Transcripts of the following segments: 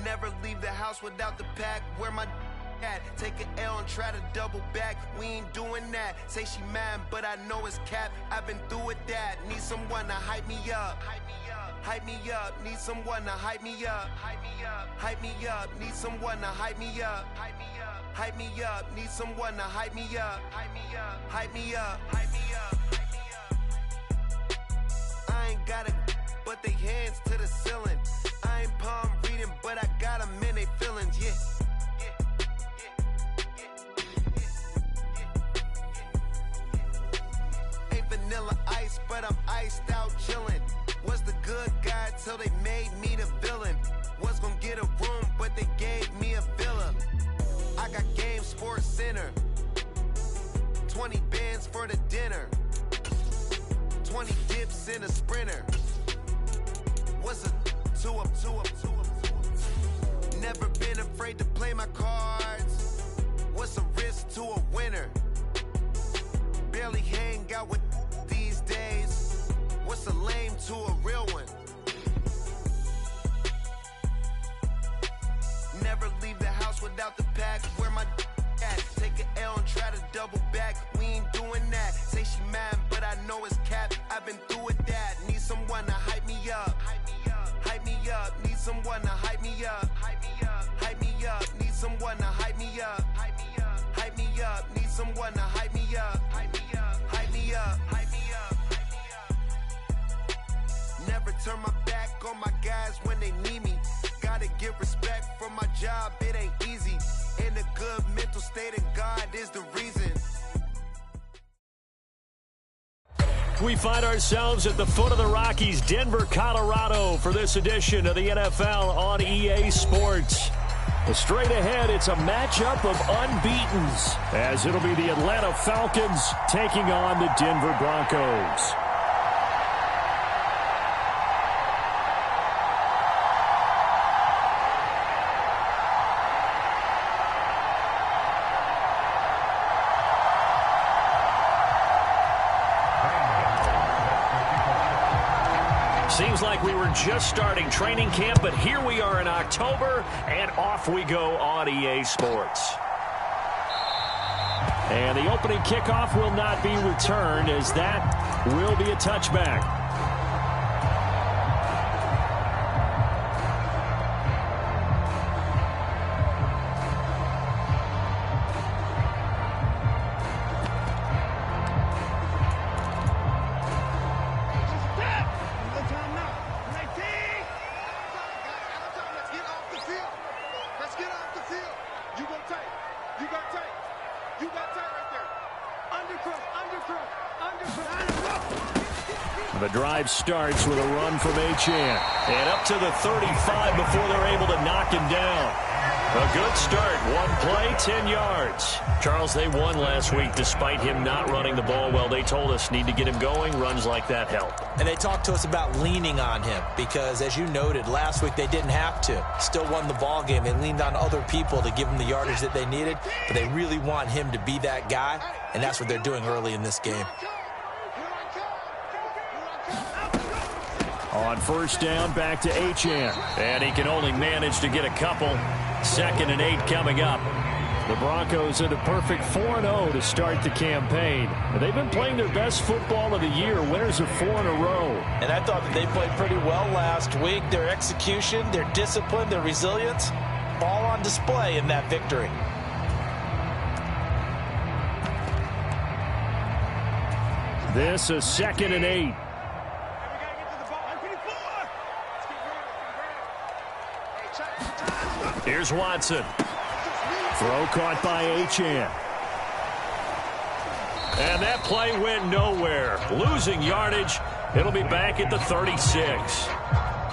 Never leave the house without the pack. Where my at? Take an L and try to double back. We ain't doing that. Say she mad, but I know it's cap. I've been through with that. Need someone to hype me up. Hype me up. Need someone to hype me up. Hype me up. Need someone to hype me up. Hype me up. Need someone to hype me up. Hype me up. I ain't got it, but they hands to the ceiling. I ain't palm reading, but I got them in they feelings, yeah. Ain't vanilla ice, but I'm iced out chillin'. Was the good guy till they made me the villain. Was gonna get a room, but they gave me a villa. I got Game Sports Center. 20 bands for the dinner. 20 dips in a sprinter. What's a two up? Never been afraid to play my cards. What's a risk to a winner? Barely hang out with these days. What's a lame to a real one? Never leave the house without the pack. Where my at? Take an L and try to double back. We ain't doing that. Say she mad, but I know it's cap. I've been through with that. Need someone to hype me up. Hype me up. Need someone to hype me up. Hype me up. Need someone to hype me up. Hype me up. Need someone to hype me up. Hype me up. Never turn my back on my guys when they need me. Gotta give respect for my job, it ain't easy. In a good mental state, and God is the reason. We find ourselves at the foot of the Rockies, Denver, Colorado, for this edition of the NFL on EA Sports. Straight ahead, it's a matchup of unbeatens, as it'll be the Atlanta Falcons taking on the Denver Broncos. Seems like we were just starting training camp, but here we are in October, and off we go on EA Sports. And the opening kickoff will not be returned, as that will be a touchback. The drive starts with a run from Achane. And up to the 35 before they're able to knock him down. A good start. One play, 10 yards. Charles, they won last week despite him not running the ball well. They told us need to get him going. Runs like that help. And they talked to us about leaning on him because, as you noted, last week they didn't have to. Still won the ball game. They leaned on other people to give them the yardage that they needed. But they really want him to be that guy, and that's what they're doing early in this game. On first down, back to Achane. And he can only manage to get a couple. 2nd and 8 coming up. The Broncos at a perfect 4-0 to start the campaign. They've been playing their best football of the year. Winners of 4 in a row. And I thought that they played pretty well last week. Their execution, their discipline, their resilience, all on display in that victory. This is 2nd and 8. Here's Watson. Throw caught by Achane. And that play went nowhere. Losing yardage. It'll be back at the 36.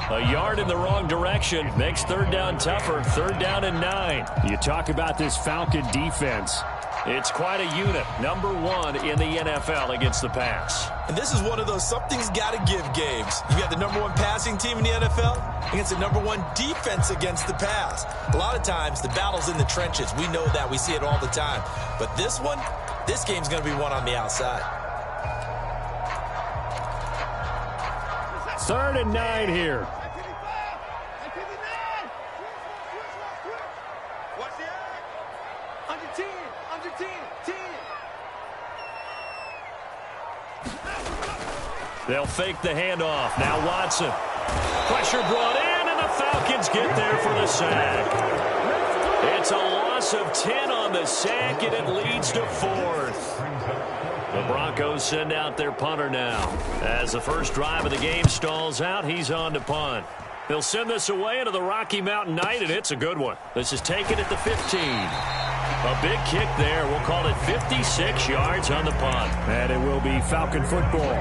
A yard in the wrong direction makes third down tougher. 3rd down and 9. You talk about this Falcon defense. It's quite a unit. Number 1 in the NFL against the pass. And this is one of those something's got to give games. You got the number 1 passing team in the NFL against the number 1 defense against the pass. A lot of times the battle's in the trenches. We know that. We see it all the time. But this one, this game's going to be won on the outside. 3rd and 9 here. They'll fake the handoff. Now Watson. Pressure brought in, and the Falcons get there for the sack. It's a loss of 10 on the sack, and it leads to 4th. The Broncos send out their punter now. As the first drive of the game stalls out, he's on to punt. They'll send this away into the Rocky Mountain night, and it's a good one. This is taken at the 15. A big kick there. We'll call it 56 yards on the punt. And it will be Falcon football.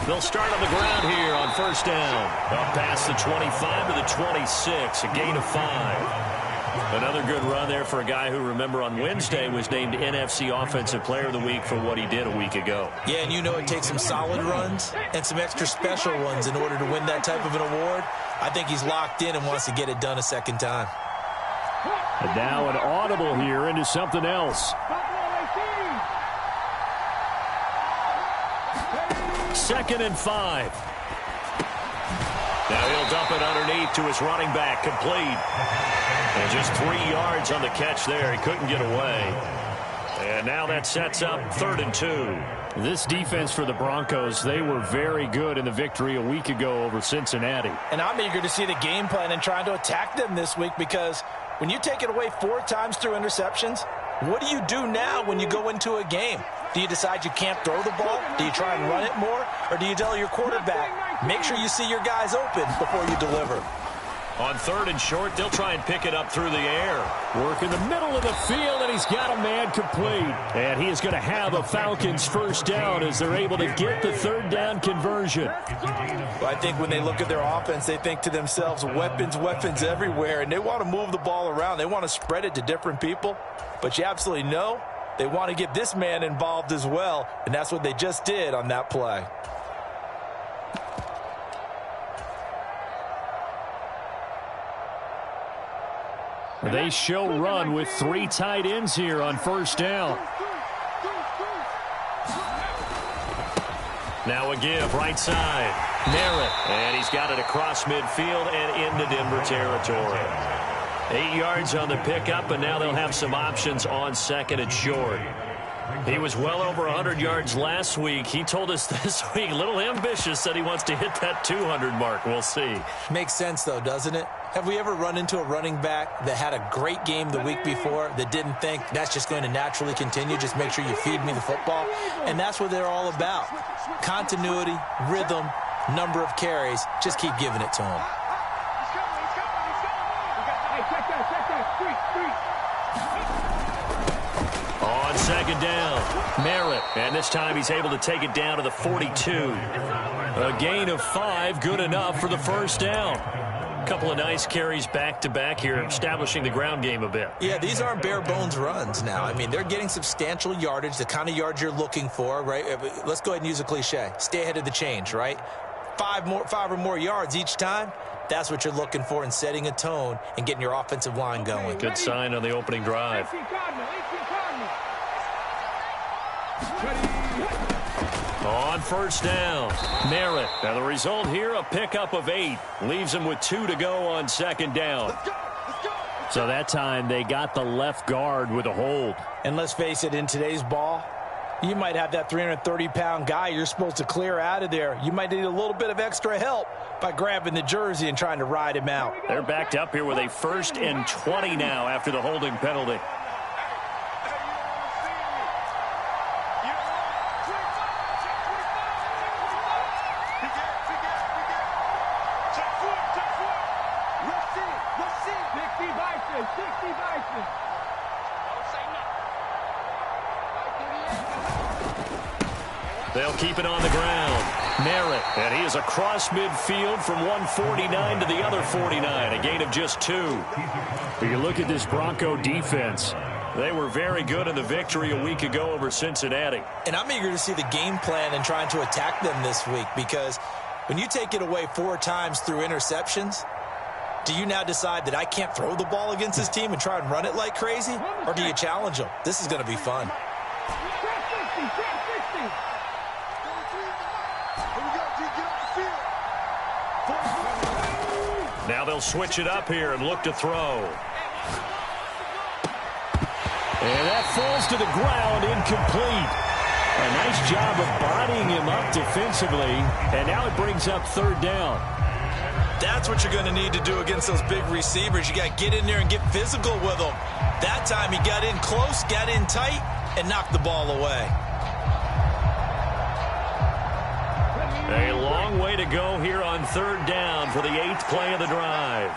They'll start on the ground here on first down. Up past the 25 to the 26, a gain of 5. Another good run there for a guy who, remember, on Wednesday was named NFC Offensive Player of the Week for what he did a week ago. Yeah, and you know it takes some solid runs and some extra special ones in order to win that type of an award. I think he's locked in and wants to get it done a second time. And now an audible here into something else. 2nd and 5. Now he'll dump it underneath to his running back, complete. And just 3 yards on the catch there. He couldn't get away. And now that sets up 3rd and 2. This defense for the Broncos, they were very good in the victory a week ago over Cincinnati. And I'm eager to see the game plan and trying to attack them this week, because when you take it away 4 times through interceptions, what do you do now when you go into a game? Do you decide you can't throw the ball? Do you try and run it more? Or do you tell your quarterback, make sure you see your guys open before you deliver? On 3rd and short, they'll try and pick it up through the air. Work in the middle of the field, and he's got a man complete. And he is going to have a Falcons first down as they're able to get the 3rd down conversion. Well, I think when they look at their offense, they think to themselves, weapons, weapons everywhere, and they want to move the ball around. They want to spread it to different people. But you absolutely know they want to get this man involved as well, and that's what they just did on that play. They show run with 3 tight ends here on first down. Now a give, right side. Merritt, and he's got it across midfield and into Denver territory. 8 yards on the pickup, and now they'll have some options on 2nd and short. He was well over 100 yards last week. He told us this week, a little ambitious, said he wants to hit that 200 mark. We'll see. Makes sense, though, doesn't it? Have we ever run into a running back that had a great game the week before that didn't think that's just going to naturally continue? Just make sure you feed me the football. And that's what they're all about. Continuity, rhythm, number of carries. Just keep giving it to him. On 2nd down, Merritt, and this time he's able to take it down to the 42. A gain of 5, good enough for the first down. A couple of nice carries back-to-back here, establishing the ground game a bit. Yeah, these aren't bare-bones runs now. I mean, they're getting substantial yardage, the kind of yards you're looking for, right? Let's go ahead and use a cliche. Stay ahead of the change, right? 5 or more yards each time. That's what you're looking for in setting a tone and getting your offensive line going. Good sign on the opening drive. On first down, Merritt. Now the result here, a pickup of 8. Leaves him with 2 to go on 2nd down. So that time they got the left guard with a hold. And let's face it, in today's ball, you might have that 330-pound guy you're supposed to clear out of there. You might need a little bit of extra help by grabbing the jersey and trying to ride him out. They're backed up here with a 1st and 20 now after the holding penalty. They'll keep it on the ground. Merritt, and he is across midfield from 149 to the other 49, a gain of just 2. When you look at this Bronco defense, they were very good in the victory a week ago over Cincinnati. And I'm eager to see the game plan and trying to attack them this week, because when you take it away 4 times through interceptions, Do you now decide that I can't throw the ball against this team and try and run it like crazy? Or do you challenge them? This is going to be fun. Now they'll switch it up here and look to throw. And that falls to the ground, incomplete. A nice job of bodying him up defensively, and now it brings up third down. That's what you're going to need to do against those big receivers. You got to get in there and get physical with them. That time he got in close, got in tight, and knocked the ball away. A long way to go here on third down for the 8th play of the drive.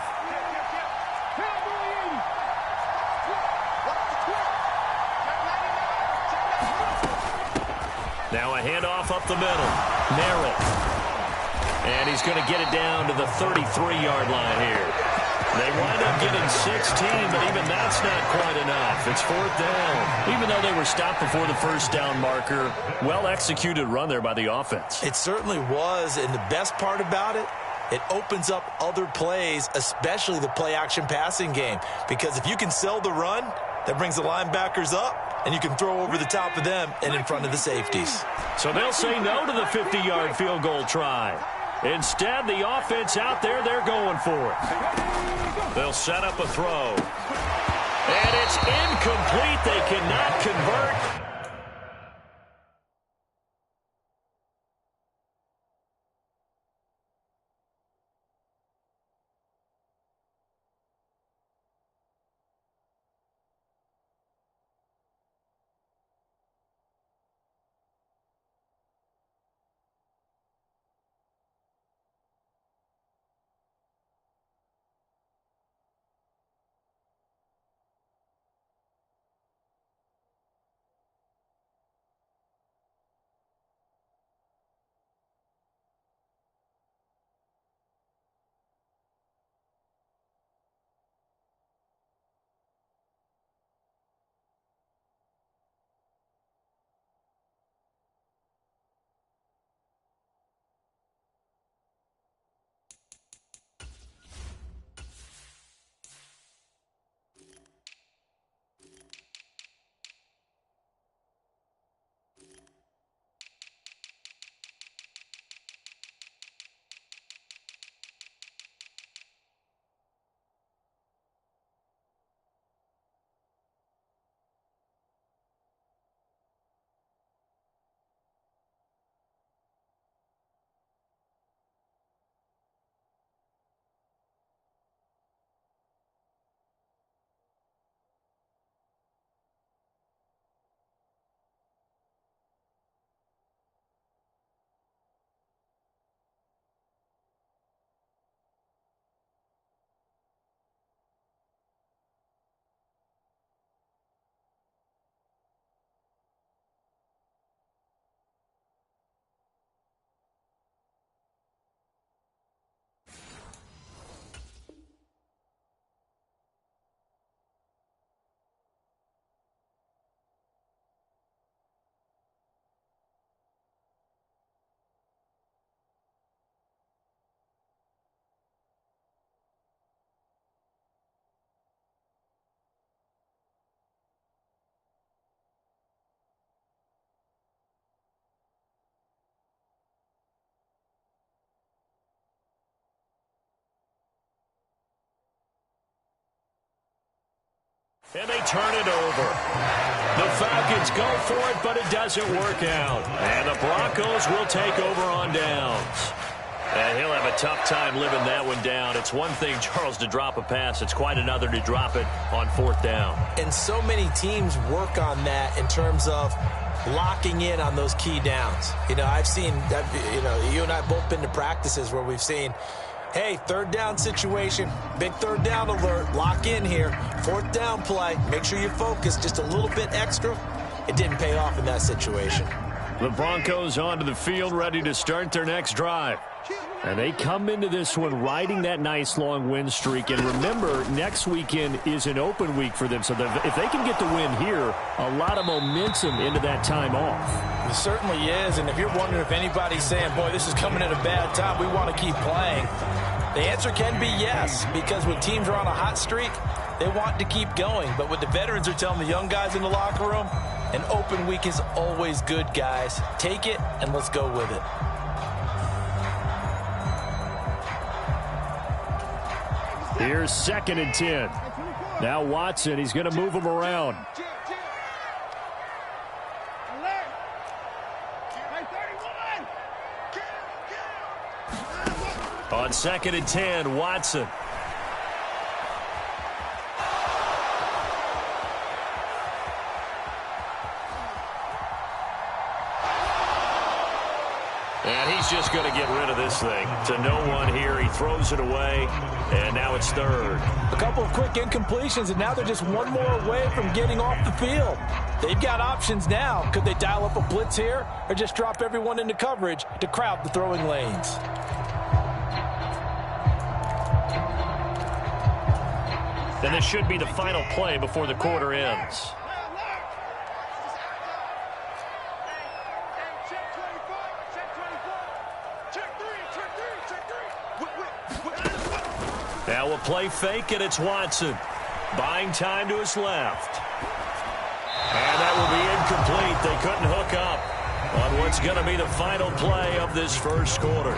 Now a handoff up the middle. Merrill. And he's going to get it down to the 33-yard line here. They wind up getting 16, but even that's not quite enough. It's fourth down. Even though they were stopped before the first down marker, well-executed run there by the offense. It certainly was, and the best part about it, it opens up other plays, especially the play-action passing game. Because if you can sell the run, that brings the linebackers up, and you can throw over the top of them and in front of the safeties. So they'll say no to the 50-yard field goal try. Instead, the offense out there, they're going for it. They'll set up a throw. And it's incomplete. They cannot convert. And they turn it over. The Falcons go for it, but it doesn't work out. And the Broncos will take over on downs. And he'll have a tough time living that one down. It's one thing, Charles, to drop a pass. It's quite another to drop it on fourth down. And so many teams work on that in terms of locking in on those key downs. You know, I've seen, you and I have both been to practices where we've seen, hey, third down situation, big third down alert, lock in here, fourth down play, make sure you focus just a little bit extra. It didn't pay off in that situation. The Broncos onto the field, ready to start their next drive. And they come into this one riding that nice long win streak. And remember, next weekend is an open week for them. So if they can get the win here, a lot of momentum into that time off. It certainly is. And if you're wondering if anybody's saying, boy, this is coming at a bad time, we want to keep playing, The answer can be yes, because when teams are on a hot streak, they want to keep going. But what the veterans are telling the young guys in the locker room, an open week is always good, guys. Take it, and let's go with it. Here's 2nd and 10. Now Watson, he's going to move him around. On 2nd and 10, Watson. And he's just going to get rid of this thing. To no one here. He throws it away, and now it's 3rd. A couple of quick incompletions, and now they're just one more away from getting off the field. They've got options now. Could they dial up a blitz here or just drop everyone into coverage to crowd the throwing lanes? And this should be the final play before the quarter ends. Now we'll play fake, and it's Watson. Buying time to his left. And that will be incomplete. They couldn't hook up on what's going to be the final play of this first quarter.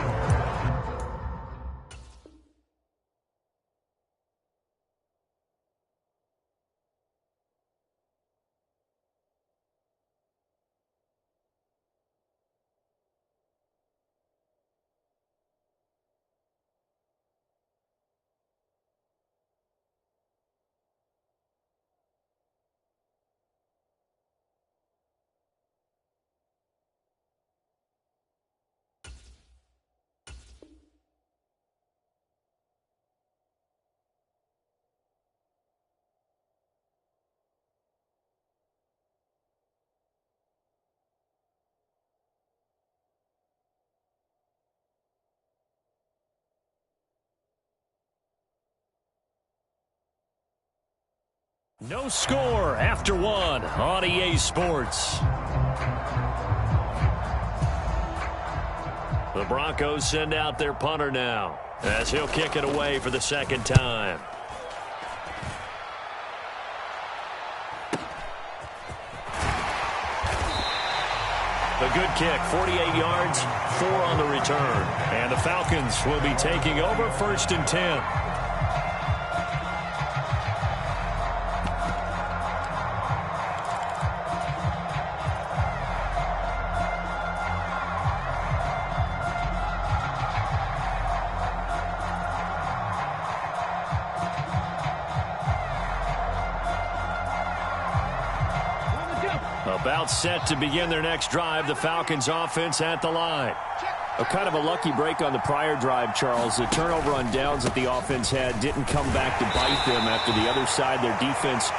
No score after 1 on EA Sports. The Broncos send out their punter now as he'll kick it away for the 2nd time. A good kick, 48 yards, 4 on the return. And the Falcons will be taking over 1st and 10. About set to begin their next drive. The Falcons offense at the line. A kind of a lucky break on the prior drive, Charles. The turnover on downs that the offense had didn't come back to bite them after the other side. Their defense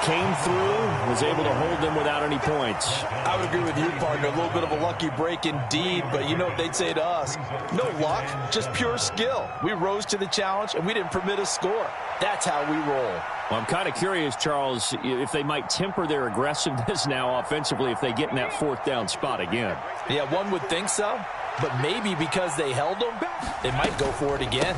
came through, was able to hold them without any points. I would agree with you, partner. A little bit of a lucky break indeed, but you know what they'd say to us? No luck, just pure skill. We rose to the challenge, and we didn't permit a score. That's how we roll. Well, I'm kind of curious, Charles, if they might temper their aggressiveness now offensively if they get in that 4th down spot again. Yeah, one would think so, but maybe because they held them, they might go for it again.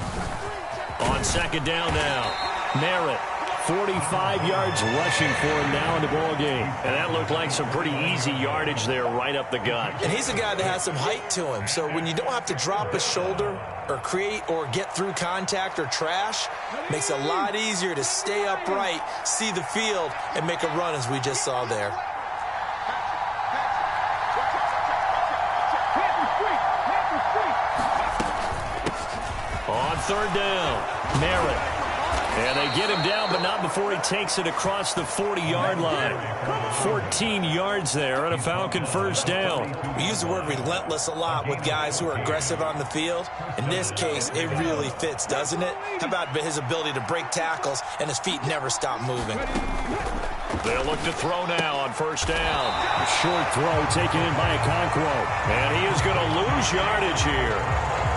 On 2nd down now, Merritt. 45 yards rushing for him now in the ball game. And that looked like some pretty easy yardage there right up the gut. And he's a guy that has some height to him. So when you don't have to drop a shoulder or create or get through contact or trash, makes it a lot easier to stay upright, see the field, and make a run as we just saw there. On 3rd down, Merritt. And they get him down, but not before he takes it across the 40-yard line. 14 yards there and a Falcon 1st down. We use the word relentless a lot with guys who are aggressive on the field. In this case, it really fits, doesn't it? How about his ability to break tackles and his feet never stop moving? They'll look to throw now on 1st down. A short throw taken in by Okonkwo. And he is going to lose yardage here.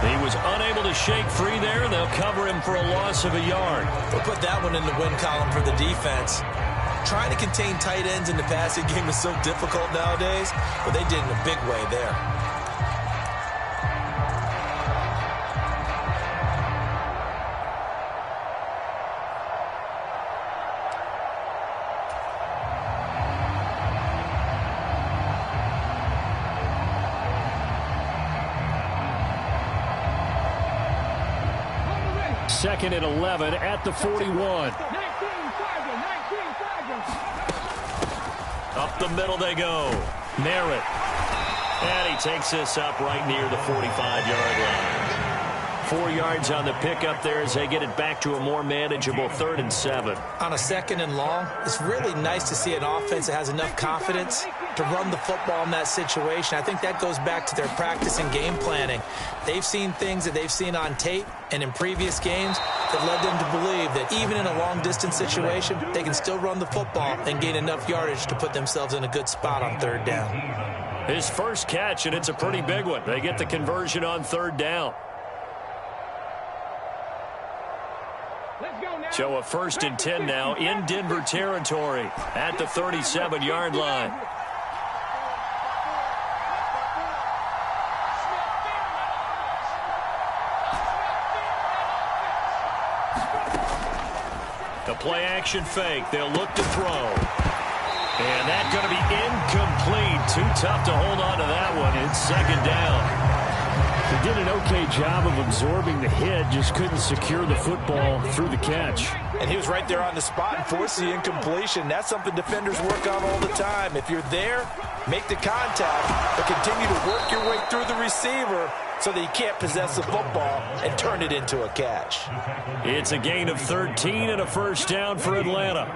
He was unable to shake free there. They'll cover him for a loss of a yard. We'll put that one in the win column for the defense. Trying to contain tight ends in the passing game is so difficult nowadays, but they did in a big way there. 2nd and 11 at the 41. Up the middle they go. Merritt. And he takes this up right near the 45-yard line. 4 yards on the pickup there as they get it back to a more manageable 3rd and 7. On a 2nd and long, it's really nice to see an offense that has enough confidence to run the football in that situation. I think that goes back to their practice and game planning. They've seen things that they've seen on tape and in previous games that led them to believe that even in a long-distance situation, they can still run the football and gain enough yardage to put themselves in a good spot on 3rd down. His first catch, and it's a pretty big one. They get the conversion on 3rd down. So a 1st and 10 now in Denver territory at the 37-yard line. The play-action fake. They'll look to throw. And that's going to be incomplete. Too tough to hold on to that one. It's 2nd down. He did an okay job of absorbing the hit, just couldn't secure the football through the catch. And he was right there on the spot and forced the incompletion. That's something defenders work on all the time. If you're there, make the contact, but continue to work your way through the receiver so that he can't possess the football and turn it into a catch. It's a gain of 13 and a 1st down for Atlanta.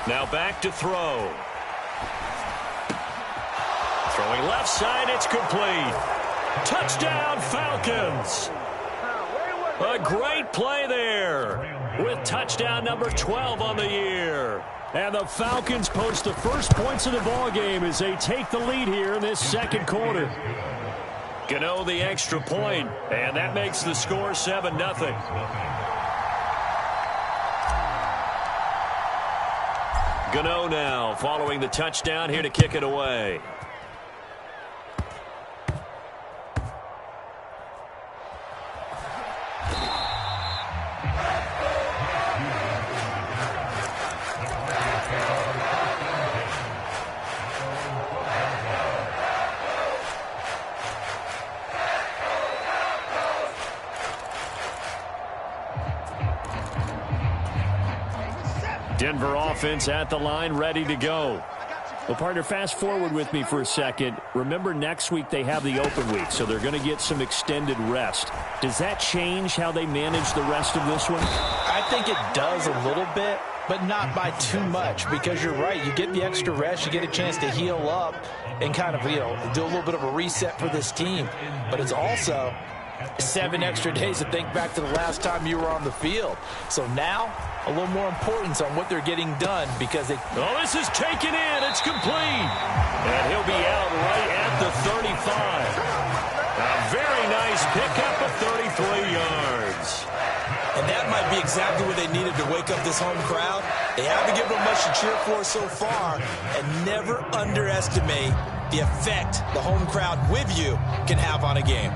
Now back to throw. Throwing left side, it's complete. Touchdown, Falcons. A great play there with touchdown number 12 on the year. And the Falcons post the first points of the ball game as they take the lead here in this 2nd quarter. Gano the extra point, and that makes the score 7-0. Gano now following the touchdown here to kick it away. Denver offense at the line, ready to go. Well, partner, fast forward with me for a second. Remember, next week they have the open week, so they're going to get some extended rest. Does that change how they manage the rest of this one? I think it does a little bit, but not by too much, because you're right. You get the extra rest, you get a chance to heal up and kind of, do a little bit of a reset for this team. But it's also 7 extra days to think back to the last time you were on the field. So now, a little more importance on what they're getting done because they... Oh, this is taken in. It's complete. And he'll be out right at the 35. A very nice pickup of 33 yards. And that might be exactly what they needed to wake up this home crowd. They haven't given them much to cheer for so far, and never underestimate the effect the home crowd with you can have on a game.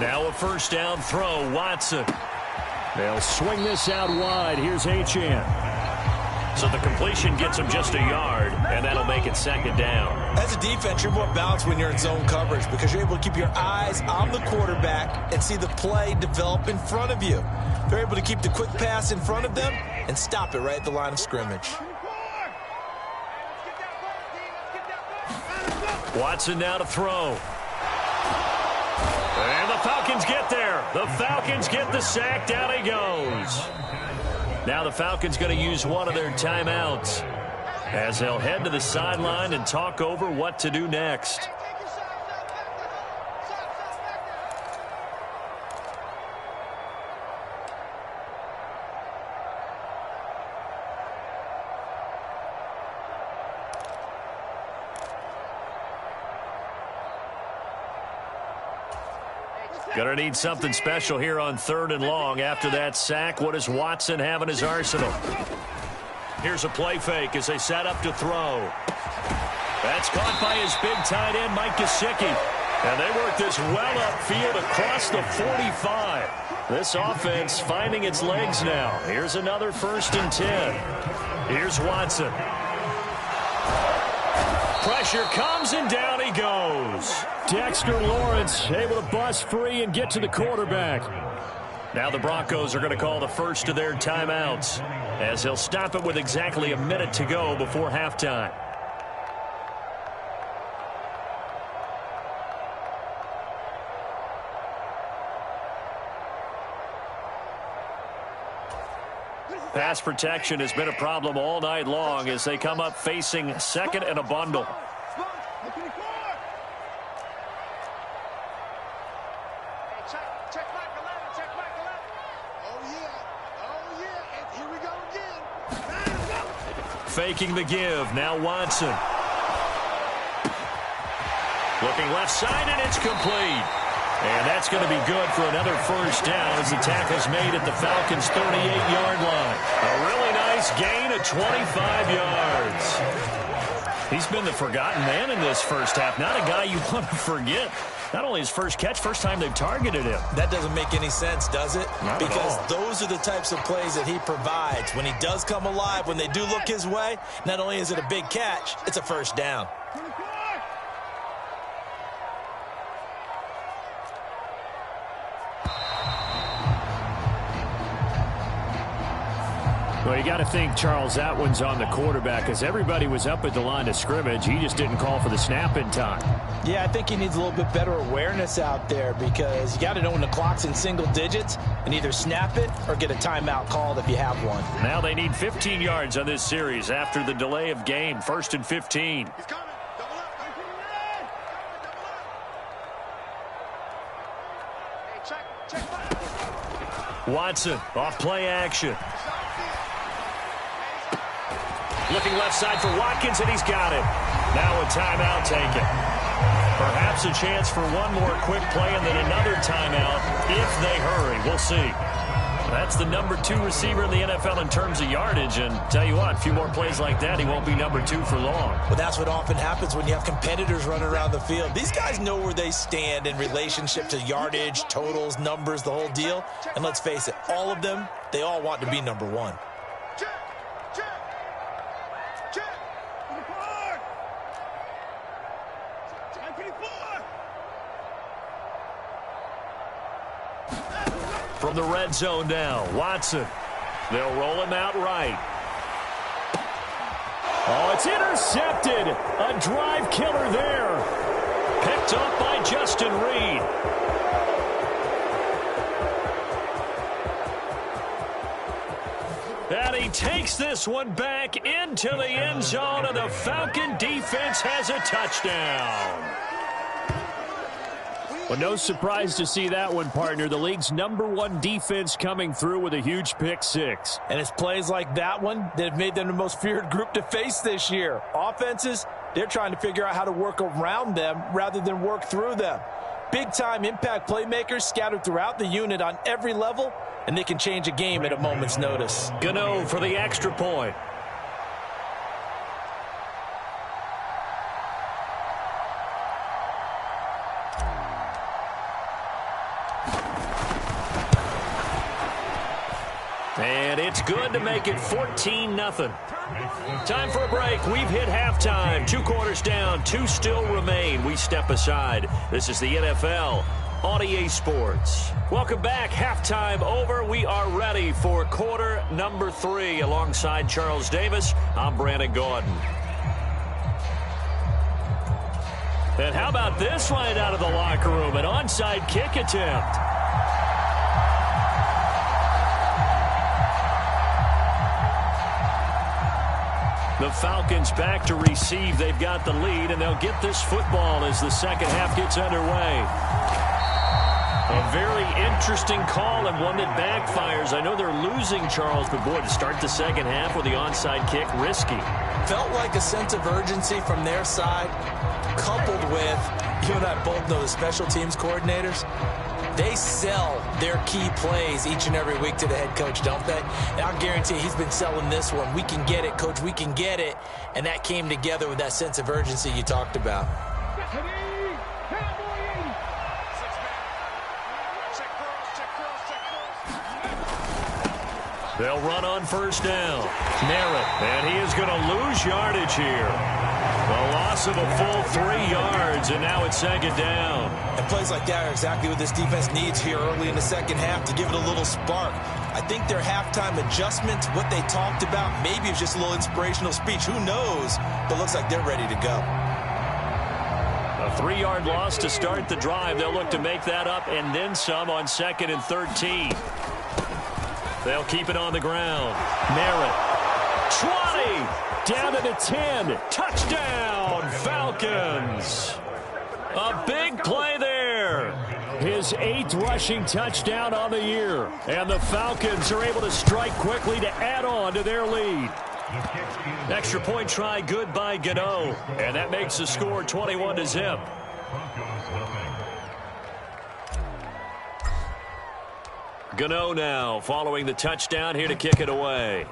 Now a first down throw, Watson. They'll swing this out wide. Here's Achane. So the completion gets him just a yard, and that'll make it 2nd down. As a defense, you're more balanced when you're in zone coverage because you're able to keep your eyes on the quarterback and see the play develop in front of you. They're able to keep the quick pass in front of them and stop it right at the line of scrimmage. Watson now to throw. And the Falcons get there. The Falcons get the sack. Down he goes. Now the Falcons going to use one of their timeouts as they'll head to the sideline and talk over what to do next. Gonna need something special here on 3rd and long. After that sack, what does Watson have in his arsenal? Here's a play fake as they set up to throw. That's caught by his big tight end, Mike Gesicki. And they work this well upfield across the 45. This offense finding its legs now. Here's another 1st and 10. Here's Watson. Pressure comes, and down he goes. Dexter Lawrence able to bust free and get to the quarterback. Now the Broncos are going to call the first of their timeouts, as they'll stop it with exactly a minute to go before halftime. Pass protection has been a problem all night long as they come up facing 2nd and a bundle. Faking the give. Now Watson. Looking left side, and it's complete. And that's going to be good for another 1st down as the tackle's made at the Falcons' 38-yard line. A really nice gain of 25 yards. He's been the forgotten man in this first half. Not a guy you want to forget. Not only his first catch, first time they've targeted him. That doesn't make any sense, does it? Not because at all. Those are the types of plays that he provides. When he does come alive, when they do look his way, not only is it a big catch, it's a 1st down. Well, you got to think, Charles, that one's on the quarterback because everybody was up at the line of scrimmage. He just didn't call for the snap in time. Yeah, I think he needs a little bit better awareness out there because you got to know when the clock's in single digits and either snap it or get a timeout called if you have one. Now they need 15 yards on this series after the delay of game. 1st and 15. Watson off play action. Looking left side for Watkins, and he's got it. Now a timeout taken. Perhaps a chance for one more quick play and then another timeout if they hurry. We'll see. That's the number 2 receiver in the NFL in terms of yardage. And tell you what, a few more plays like that, he won't be number 2 for long. Well, that's what often happens when you have competitors running around the field. These guys know where they stand in relationship to yardage, totals, numbers, the whole deal. And let's face it, all of them, they all want to be number 1. From the red zone now, Watson. They'll roll him out right. Oh, it's intercepted. A drive killer there. Picked up by Justin Reed. And he takes this one back into the end zone, and the Falcon defense has a touchdown. Well, no surprise to see that one, partner. The league's number 1 defense coming through with a huge pick 6. And it's plays like that one that have made them the most feared group to face this year. Offenses, they're trying to figure out how to work around them rather than work through them. Big-time impact playmakers scattered throughout the unit on every level, and they can change a game at a moment's notice. Gano for the extra point. And it's good to make it 14-0. Time for a break. We've hit halftime. 2 quarters down. 2 still remain. We step aside. This is the NFL on EA Sports. Welcome back. Halftime over. We are ready for quarter number 3. Alongside Charles Davis, I'm Brandon Gordon. And how about this right out of the locker room? An onside kick attempt. The Falcons back to receive. They've got the lead, and they'll get this football as the second half gets underway. A very interesting call and one that backfires. I know they're losing, Charles, but boy, to start the second half with the onside kick, risky. Felt like a sense of urgency from their side, coupled with, you and I both know the special teams coordinators. They sell their key plays each and every week to the head coach, don't they? And I'll guarantee he's been selling this one. We can get it, coach. We can get it. And that came together with that sense of urgency you talked about. They'll run on first down. Merritt, and he is going to lose yardage here. A loss of a full 3 yards, and now it's second down. And plays like that are exactly what this defense needs here early in the second half to give it a little spark. I think their halftime adjustment, what they talked about, maybe it's just a little inspirational speech. Who knows? But looks like they're ready to go. A 3-yard loss to start the drive. They'll look to make that up and then some on 2nd and 13. They'll keep it on the ground. Merritt. 20. Down to the 10. Touchdown, Falcons. A big play there. His 8th rushing touchdown on the year. And the Falcons are able to strike quickly to add on to their lead. Extra point try good by Gano. And that makes the score 21-0. Gano now following the touchdown here to kick it away.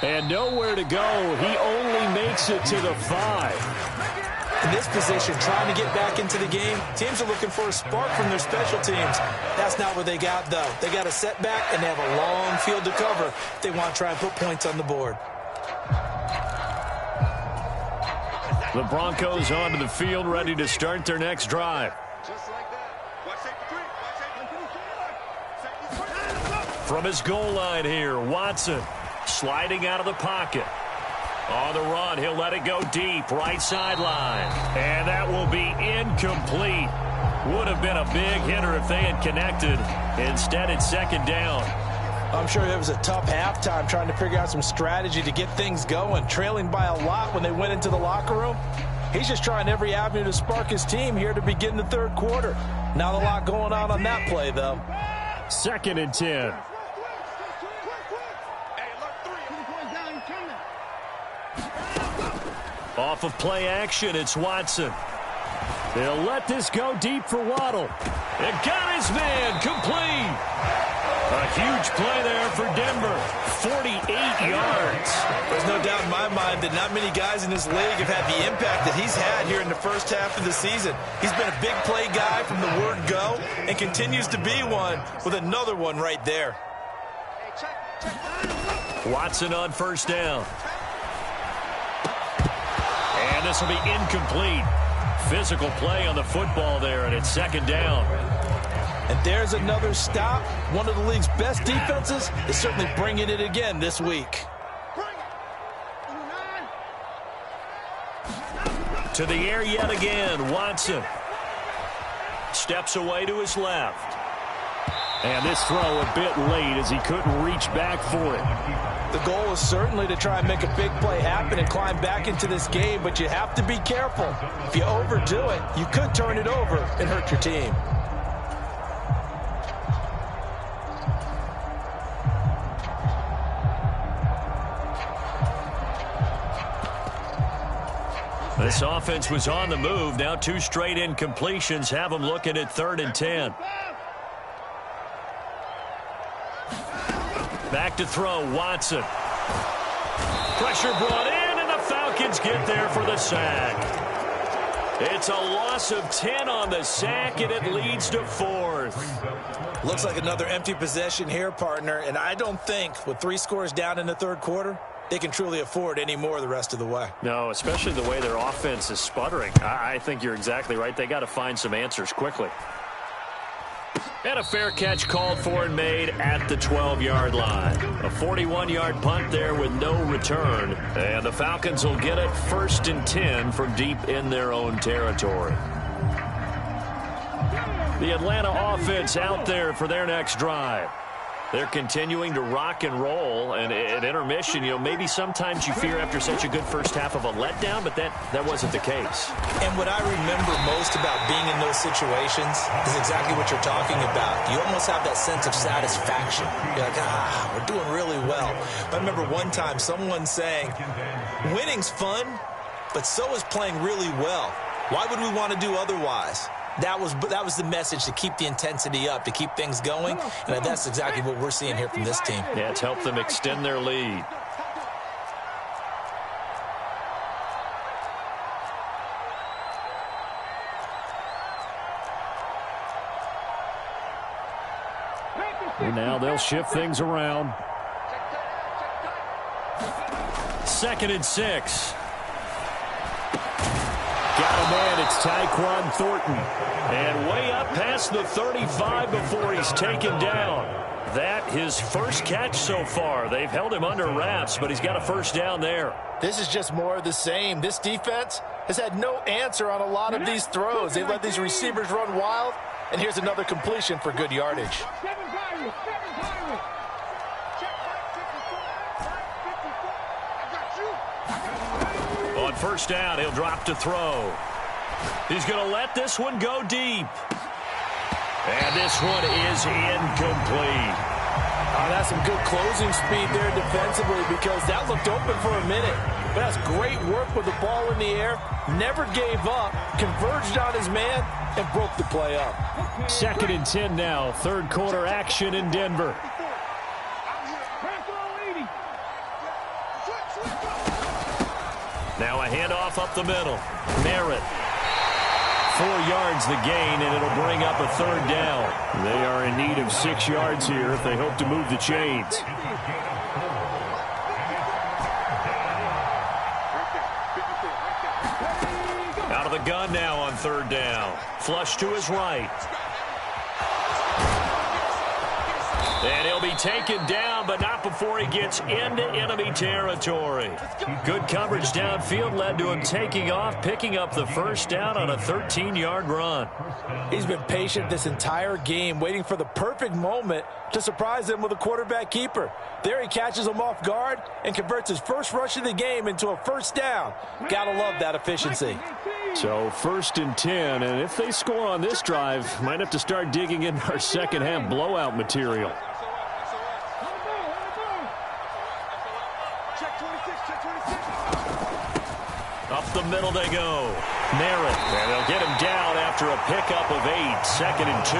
And nowhere to go. He only makes it to the 5. In this position, trying to get back into the game, teams are looking for a spark from their special teams. That's not what they got, though. They got a setback, and they have a long field to cover if they want to try and put points on the board. The Broncos onto the field, ready to start their next drive. From his goal line here, Watson sliding out of the pocket. On the run, he'll let it go deep, right sideline. And that will be incomplete. Would have been a big hitter if they had connected. Instead, it's second down. I'm sure it was a tough halftime trying to figure out some strategy to get things going, trailing by a lot when they went into the locker room. He's just trying every avenue to spark his team here to begin the third quarter. Not a lot going on that play, though. 2nd and 10. Off of play action, it's Watson. They'll let this go deep for Waddle. It got his man complete. A huge play there for Denver. 48 yards. There's no doubt in my mind that not many guys in this league have had the impact that he's had here in the first half of the season. He's been a big play guy from the word go and continues to be one with another one right there. Watson on first down. And this will be incomplete. Physical play on the football there, and it's second down. And there's another stop. One of the league's best defenses is certainly bringing it again this week. To the air yet again, Watson. Steps away to his left. And this throw a bit late as he couldn't reach back for it. The goal is certainly to try and make a big play happen and climb back into this game, but you have to be careful. If you overdo it, you could turn it over and hurt your team. This offense was on the move. Now 2 straight incompletions have them looking at 3rd and 10. Back to throw, Watson. Pressure brought in, and the Falcons get there for the sack. It's a loss of 10 on the sack, and it leads to 4th. Looks like another empty possession here, partner, and I don't think with 3 scores down in the third quarter, they can truly afford any more the rest of the way. No, especially the way their offense is sputtering. I think you're exactly right. They got to find some answers quickly. And a fair catch called for and made at the 12-yard line. A 41-yard punt there with no return. And the Falcons will get it 1st and 10 from deep in their own territory. The Atlanta offense out there for their next drive. They're continuing to rock and roll, and at intermission, maybe sometimes you fear after such a good first half of a letdown, but that wasn't the case. And what I remember most about being in those situations is exactly what you're talking about. You almost have that sense of satisfaction. You're like, we're doing really well. I remember one time someone saying, Winning's fun, but so is playing really well. Why would we want to do otherwise? That was the message, to keep the intensity up, to keep things going, and that's exactly what we're seeing here from this team. Yeah, it's helped them extend their lead. And now they'll shift things around. 2nd and 6. Got a man, it's Tyquan Thornton. And way up past the 35 before he's taken down. That his first catch so far. They've held him under wraps, but he's got a first down there. This is just more of the same. This defense has had no answer on a lot of these throws. They've let these receivers run wild, and here's another completion for good yardage. On first down, he'll drop to throw. He's going to let this one go deep. And this one is incomplete. Oh, that's some good closing speed there defensively, because that looked open for a minute. But that's great work with the ball in the air. Never gave up, converged on his man, and broke the play up. 2nd and 10 now. Third quarter action in Denver. Now a handoff up the middle. Merritt. 4 yards the gain, and it'll bring up a third down. They are in need of 6 yards here if they hope to move the chains. Out of the gun now on third down. Flush to his right. And he'll be taken down, but not before he gets into enemy territory. Good coverage downfield led to him taking off, picking up the first down on a 13-yard run. He's been patient this entire game, waiting for the perfect moment to surprise them with a quarterback keeper. There he catches him off guard and converts his first rush of the game into a first down. Gotta love that efficiency. So 1st and 10, and if they score on this drive, might have to start digging in our second half blowout material. Up the middle they go. Merritt, and they'll get him down after a pickup of 8, 2nd and 2.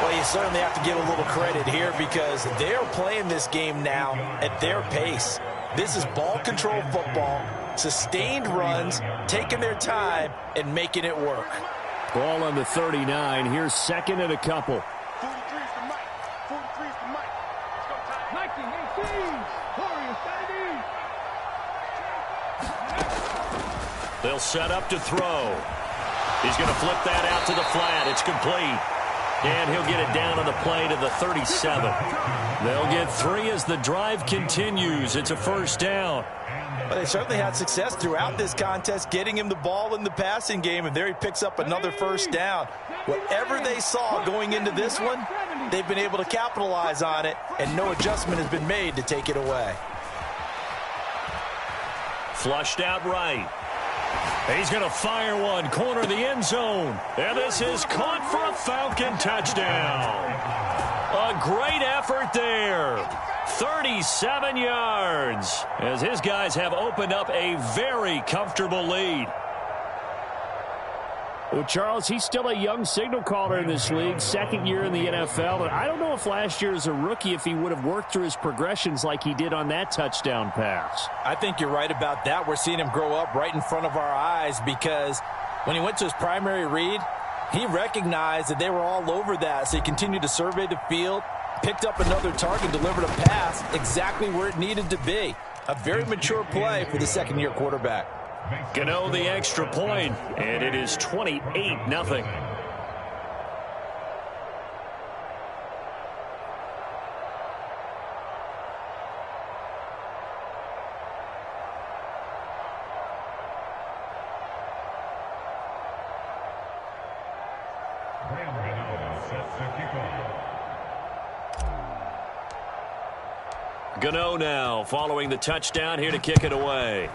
Well, you certainly have to give a little credit here, because they're playing this game now at their pace. This is ball control football, sustained runs, taking their time and making it work. Ball on the 39. Here's 2nd and a couple. 43 is the mic. 43 is the mic. Let's go, Ty. 19, 18. They'll set up to throw. He's going to flip that out to the flat. It's complete. And he'll get it down on the play to the 37. They'll get 3 as the drive continues. It's a first down. Well, they certainly had success throughout this contest, getting him the ball in the passing game, and there he picks up another first down. Whatever they saw going into this one, they've been able to capitalize on it, and no adjustment has been made to take it away. Flushed out right. He's going to fire one, corner of the end zone. And this is caught for a Falcon touchdown. A great effort there. 37 yards as his guys have opened up a very comfortable lead. Well, Charles, he's still a young signal caller in this league, 2nd year in the NFL. And I don't know if last year as a rookie, if he would have worked through his progressions like he did on that touchdown pass. I think you're right about that. We're seeing him grow up right in front of our eyes, because when he went to his primary read, he recognized that they were all over that. So he continued to survey the field, picked up another target, delivered a pass exactly where it needed to be. A very mature play for the 2nd-year quarterback. Gano the extra point, and it is 28-0. Gano now following the touchdown, here to kick it away.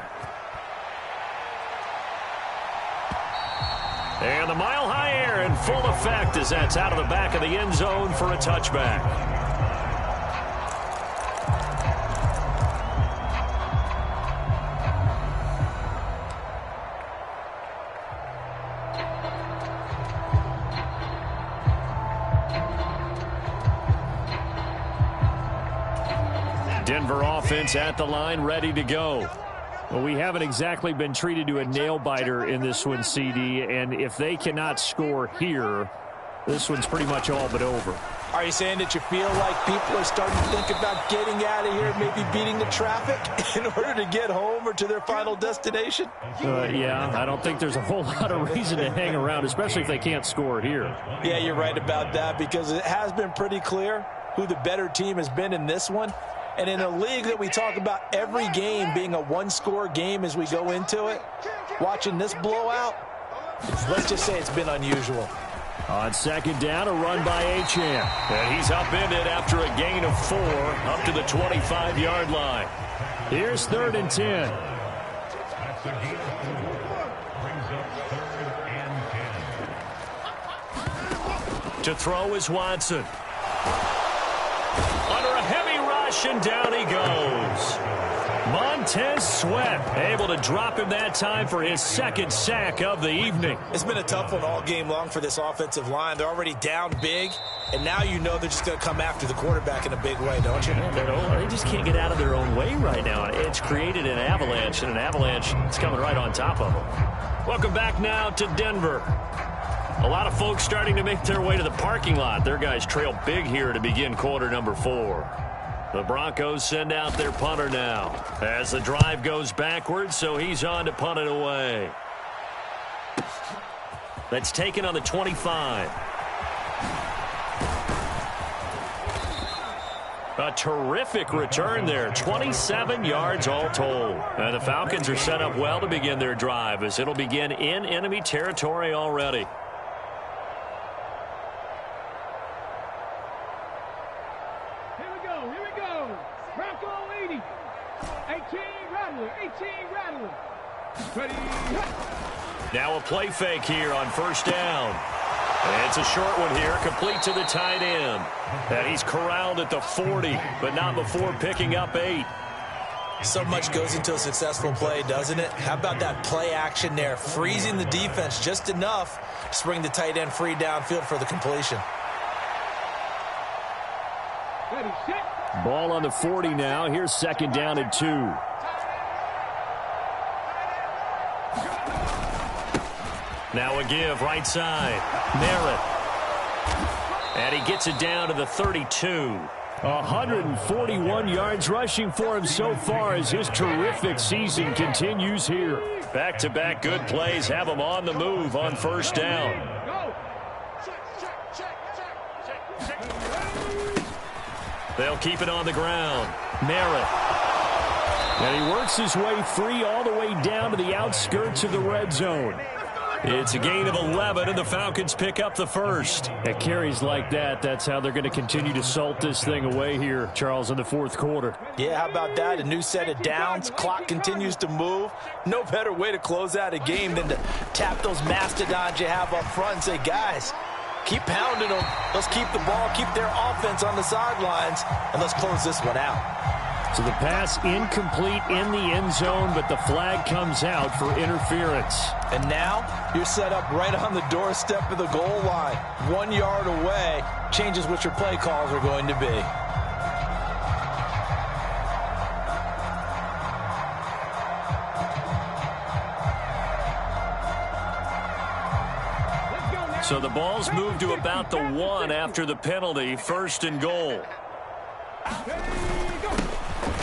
And the mile-high air in full effect as that's out of the back of the end zone for a touchback. Denver offense at the line, ready to go. Well, we haven't exactly been treated to a nail-biter in this one, CD, and if they cannot score here, this one's pretty much all but over. Are you saying that you feel like people are starting to think about getting out of here, maybe beating the traffic in order to get home or to their final destination? Yeah, I don't think there's a whole lot of reason to hang around, especially if they can't score here. Yeah, you're right about that, because it has been pretty clear who the better team has been in this one. And in a league that we talk about every game being a one-score game as we go into it, watching this blowout, let's just say it's been unusual. On second down, a run by Achane. And he's upended after a gain of 4 up to the 25-yard line. Here's 3rd and 10. To throw is Watson. Under a heavy rush, and down he goes. Montez Sweat able to drop him that time for his 2nd sack of the evening. It's been a tough one all game long for this offensive line. They're already down big, and now you know they're just going to come after the quarterback in a big way, don't you? They just can't get out of their own way right now. It's created an avalanche, and an avalanche is coming right on top of them. Welcome back now to Denver. A lot of folks starting to make their way to the parking lot. Their guys trail big here to begin quarter number 4. The Broncos send out their punter now as the drive goes backwards, so he's on to punt it away. That's taken on the 25. A terrific return there, 27 yards all told. And the Falcons are set up well to begin their drive, as it'll begin in enemy territory already. Now a play fake here on 1st down. And it's a short one here, complete to the tight end. And he's corralled at the 40, but not before picking up 8. So much goes into a successful play, doesn't it? How about that play action there, freezing the defense just enough to bring the tight end free downfield for the completion. Ball on the 40 now. Here's 2nd down and 2. Now a give right side. Merritt. And he gets it down to the 32. 141 yards rushing for him so far as his terrific season continues here. Back-to-back good plays have him on the move on 1st down. They'll keep it on the ground. Merritt. And he works his way free all the way down to the outskirts of the red zone. It's a gain of 11, and the Falcons pick up the 1st. At carries like that, that's how they're going to continue to salt this thing away here, Charles, in the 4th quarter. Yeah, how about that? A new set of downs. Clock continues to move. No better way to close out a game than to tap those mastodons you have up front and say, guys, keep pounding them. Let's keep the ball, keep their offense on the sidelines, and let's close this one out. So the pass incomplete in the end zone, but the flag comes out for interference. And now you're set up right on the doorstep of the goal line. 1 yard away changes what your play calls are going to be. So the ball's moved to about the 1 after the penalty. 1st and goal.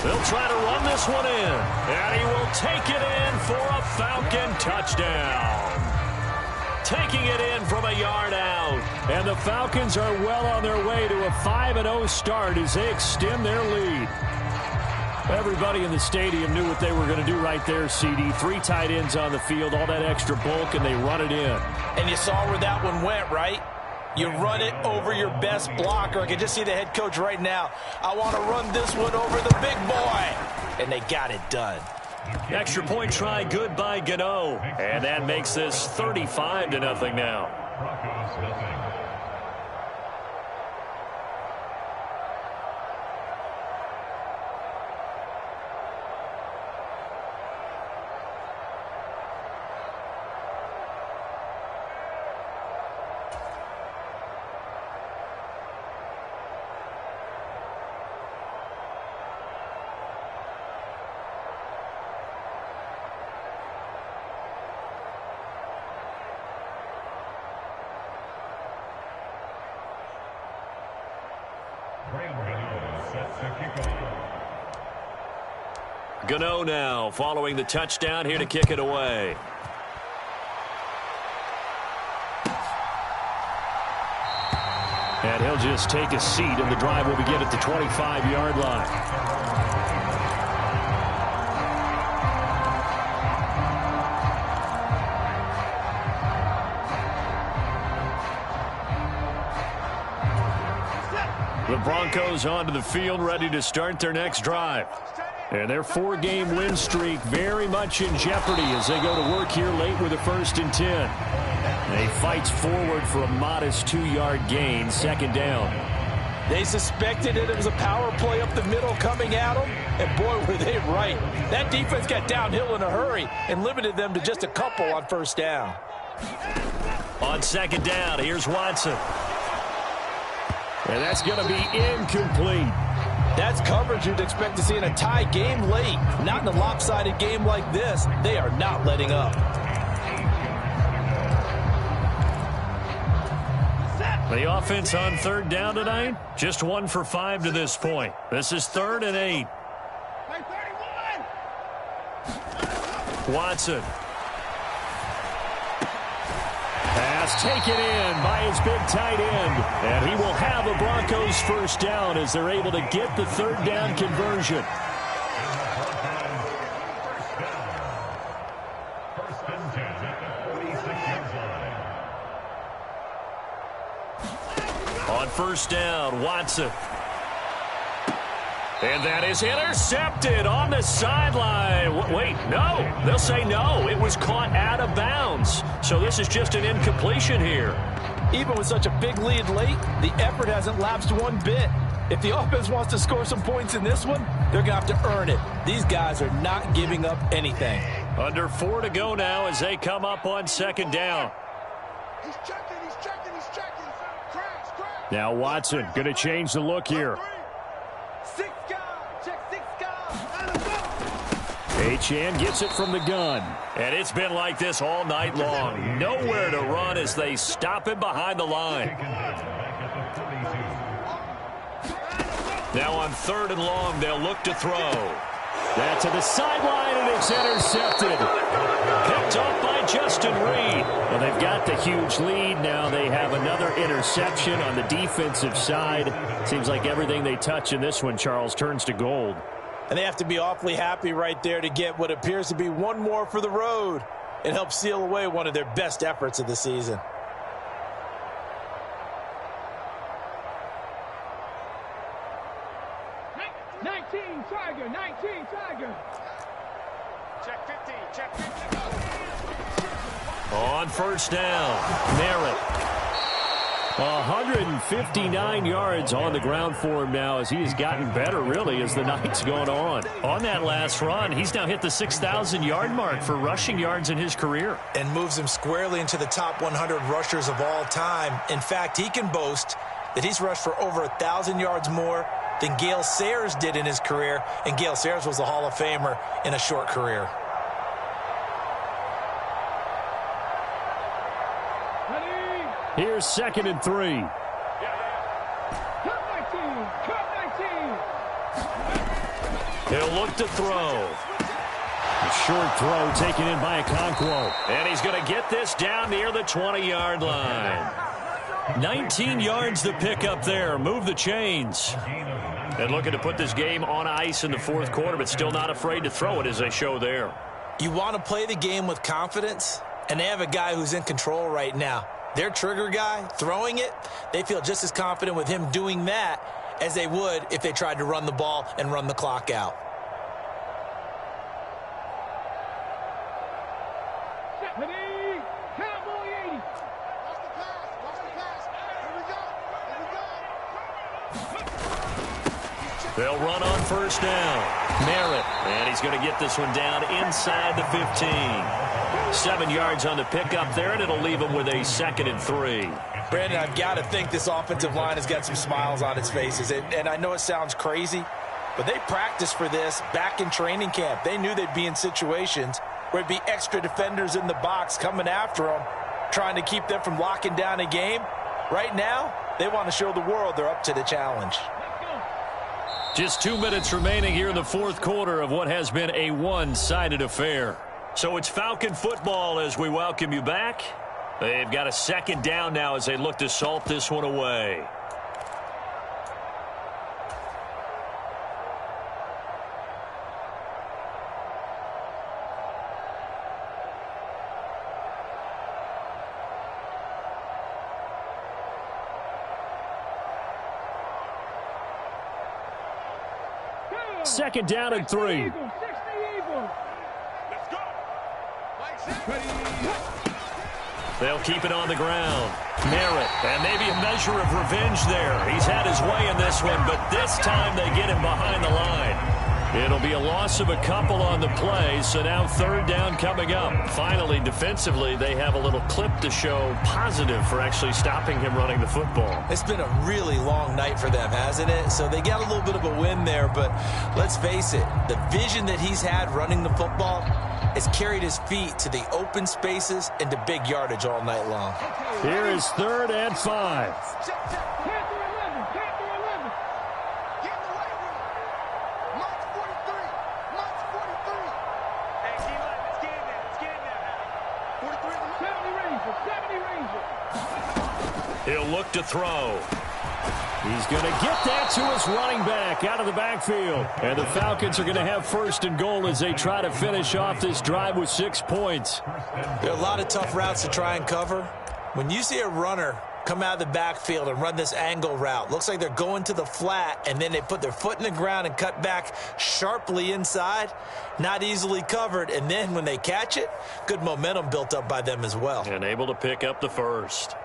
They'll try to run this one in. And he will take it in for a Falcon touchdown. Taking it in from a yard out. And the Falcons are well on their way to a 5-0 start as they extend their lead. Everybody in the stadium knew what they were going to do right there, CD. 3 tight ends on the field, all that extra bulk, and they run it in. And you saw where that one went, right? You run it over your best blocker. I can just see the head coach right now. I want to run this one over the big boy. And they got it done. Extra point try, good by Gano. And that makes this 35-0 now. Gano now following the touchdown here to kick it away. And he'll just take a seat, and the drive will begin at the 25-yard line. The Broncos onto the field, ready to start their next drive. And their 4-game win streak very much in jeopardy as they go to work here late with a 1st and 10. They fights forward for a modest 2-yard gain, 2nd down. They suspected it was a power play up the middle coming at them, and boy, were they right. That defense got downhill in a hurry and limited them to just a couple on 1st down. On 2nd down, here's Watson. And that's going to be incomplete. That's coverage you'd expect to see in a tie game late. Not in a lopsided game like this. They are not letting up. The offense on 3rd down tonight, just 1 for 5 to this point. This is 3rd and 8. Watson. Pass taken in by his big tight end. And he will have a Broncos 1st down as they're able to get the 3rd down conversion. On 1st down, Watson. And that is intercepted on the sideline. Wait, no. They'll say no. It was caught out of bounds. So this is just an incompletion here. Even with such a big lead late, the effort hasn't lapsed one bit. If the offense wants to score some points in this one, they're going to have to earn it. These guys are not giving up anything. Under 4 to go now as they come up on 2nd down. He's checking, he's checking, he's checking. Crash. Now Watson going to change the look here. 6 guys, check 6 guys. Achane gets it from the gun. And it's been like this all night long. Nowhere to run as they stop him behind the line. Now on 3rd and long, they'll look to throw. That's to the sideline, and it's intercepted. Picked off by Justin Reed. Well, they've got the huge lead. Now they have another interception on the defensive side. Seems like everything they touch in this one, Charles, turns to gold. And they have to be awfully happy right there to get what appears to be one more for the road and help seal away one of their best efforts of the season. On 1st down, Merritt. 159 yards on the ground for him now as he has gotten better, really, as the night's gone on. On that last run, he's now hit the 6,000-yard mark for rushing yards in his career. And moves him squarely into the top 100 rushers of all time. In fact, he can boast that he's rushed for over 1,000 yards more than Gale Sayers did in his career. And Gale Sayers was a Hall of Famer in a short career. Here's 2nd and 3. He'll look to throw. A short throw taken in by Okonkwo. And he's going to get this down near the 20-yard line. 19 yards to pick up there. Move the chains. And looking to put this game on ice in the 4th quarter, but still not afraid to throw it as they show there. You want to play the game with confidence, and they have a guy who's in control right now. Their trigger guy, throwing it, they feel just as confident with him doing that as they would if they tried to run the ball and run the clock out. They'll run on 1st down. Merritt. And he's going to get this one down inside the 15. 7 yards on the pickup there, and it'll leave him with a 2nd and 3. Brandon, I've got to think this offensive line has got some smiles on its faces. And I know it sounds crazy, but they practiced for this back in training camp. They knew they'd be in situations where it'd be extra defenders in the box coming after them, trying to keep them from locking down a game. Right now, they want to show the world they're up to the challenge. Just 2 minutes remaining here in the fourth quarter of what has been a one-sided affair. So it's Falcon football as we welcome you back. They've got a second down now as they look to salt this one away. Second down and 3. They'll keep it on the ground. Merritt, and maybe a measure of revenge there. He's had his way in this one, but this time they get him behind the line. It'll be a loss of a couple on the play, so now third down coming up. Finally, defensively, they have a little clip to show positive for actually stopping him running the football. It's been a really long night for them, hasn't it? So they got a little bit of a win there, but let's face it, the vision that he's had running the football has carried his feet to the open spaces and to big yardage all night long. Here is 3rd and 5. He'll look to throw. He's going to get that to his running back out of the backfield. And the Falcons are going to have 1st and goal as they try to finish off this drive with 6 points. There are a lot of tough routes to try and cover. When you see a runner come out of the backfield and run this angle route, looks like they're going to the flat, and then they put their foot in the ground and cut back sharply inside, not easily covered. And then when they catch it, good momentum built up by them as well. And able to pick up the first.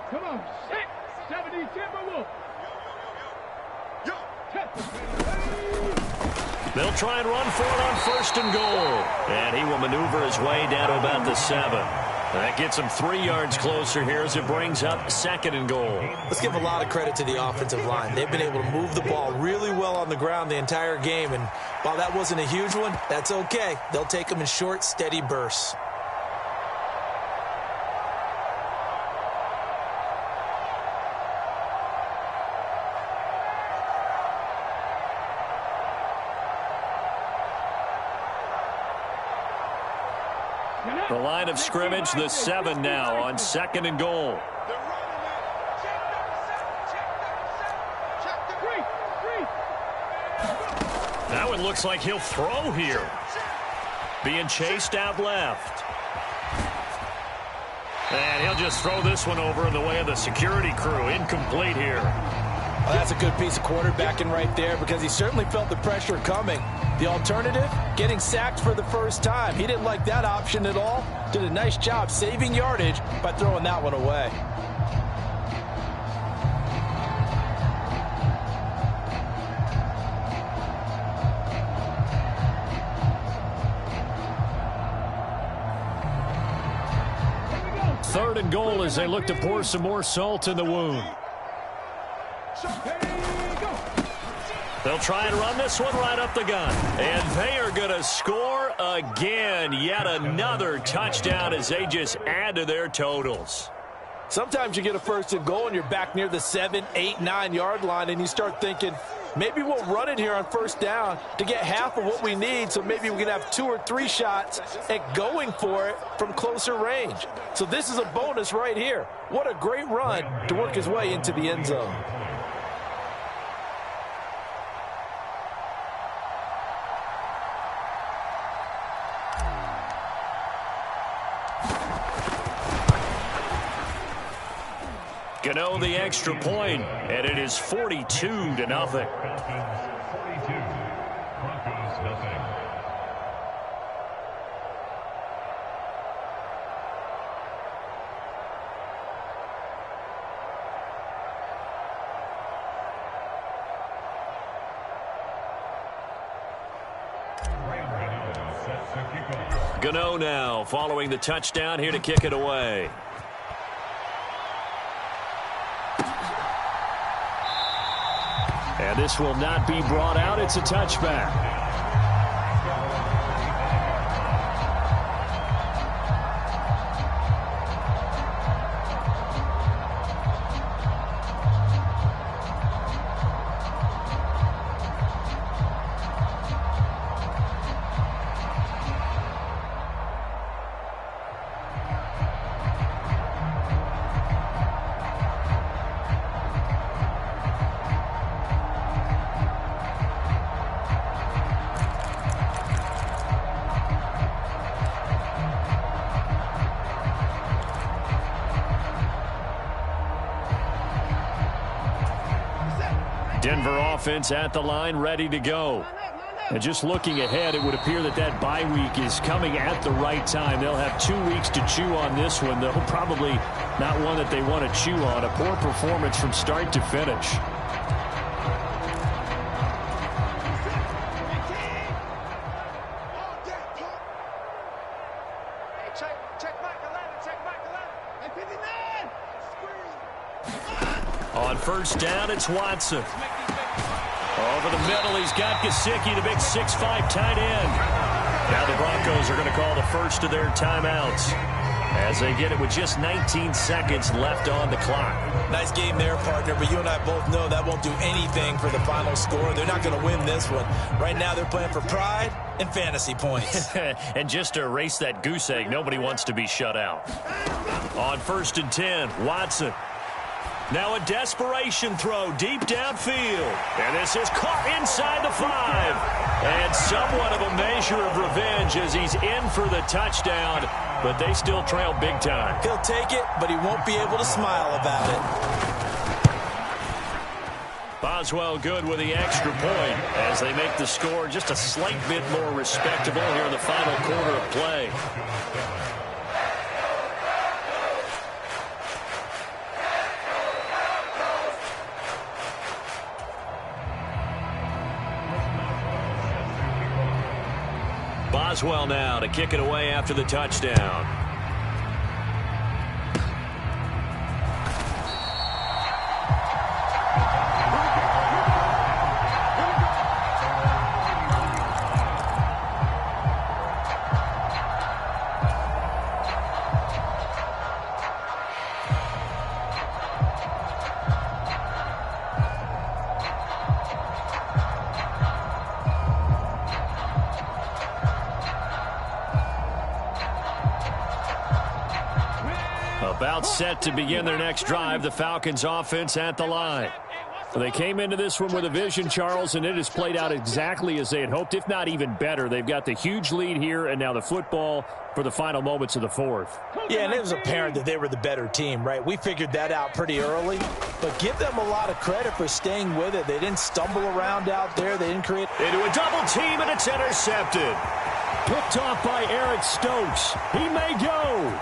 Come on, 70 Timberwolf. They'll try and run for it on 1st and goal. And he will maneuver his way down to about the 7. That gets him 3 yards closer here as it brings up 2nd and goal. Let's give a lot of credit to the offensive line. They've been able to move the ball really well on the ground the entire game. And while that wasn't a huge one, that's okay. They'll take them in short, steady bursts. The line of scrimmage, the 7 now on 2nd and goal. That one looks like he'll throw here. Being chased out left. And he'll just throw this one over in the way of the security crew. Incomplete here. Well, that's a good piece of quarterbacking right there because he certainly felt the pressure coming. The alternative, getting sacked for the first time. He didn't like that option at all. Did a nice job saving yardage by throwing that one away. Third and goal as they look to pour some more salt in the wound. They'll try and run this one right up the gun. And they are going to score again. Yet another touchdown as they just add to their totals. Sometimes you get a 1st and goal and you're back near the 7, 8, 9 yard line and you start thinking, maybe we'll run it here on 1st down to get half of what we need, so maybe we can have 2 or 3 shots at going for it from closer range. So this is a bonus right here. What a great run to work his way into the end zone. Gano the extra point, and it is 42-0. Broncos, Gano now following the touchdown here to kick it away. And this will not be brought out. It's a touchback. Denver offense at the line, ready to go. And just looking ahead, it would appear that that bye week is coming at the right time. They'll have 2 weeks to chew on this one, though probably not one that they want to chew on. A poor performance from start to finish. On first down, it's Watson. Over the middle, he's got Gesicki, the big 6'5" tight end. Now the Broncos are going to call the first of their timeouts as they get it with just 19 seconds left on the clock. Nice game there, partner, but you and I both know that won't do anything for the final score. They're not going to win this one. Right now, they're playing for pride and fantasy points. And just to erase that goose egg, nobody wants to be shut out. On first and 10, Watson. Now a desperation throw deep downfield. And this is caught inside the 5. And somewhat of a measure of revenge as he's in for the touchdown. But they still trail big time. He'll take it, but he won't be able to smile about it. Boswell good with the extra point as they make the score just a slight bit more respectable here in the final quarter of play. Boswell now to kick it away after the touchdown. About set to begin their next drive, the Falcons offense at the line. They came into this one with a vision, Charles, and it has played out exactly as they had hoped, if not even better. They've got the huge lead here, and now the football for the final moments of the fourth. Yeah, and it was apparent that they were the better team, right? We figured that out pretty early, but give them a lot of credit for staying with it. They didn't stumble around out there. They didn't create... Into a double team, and it's intercepted. Picked off by Eric Stokes. He may go.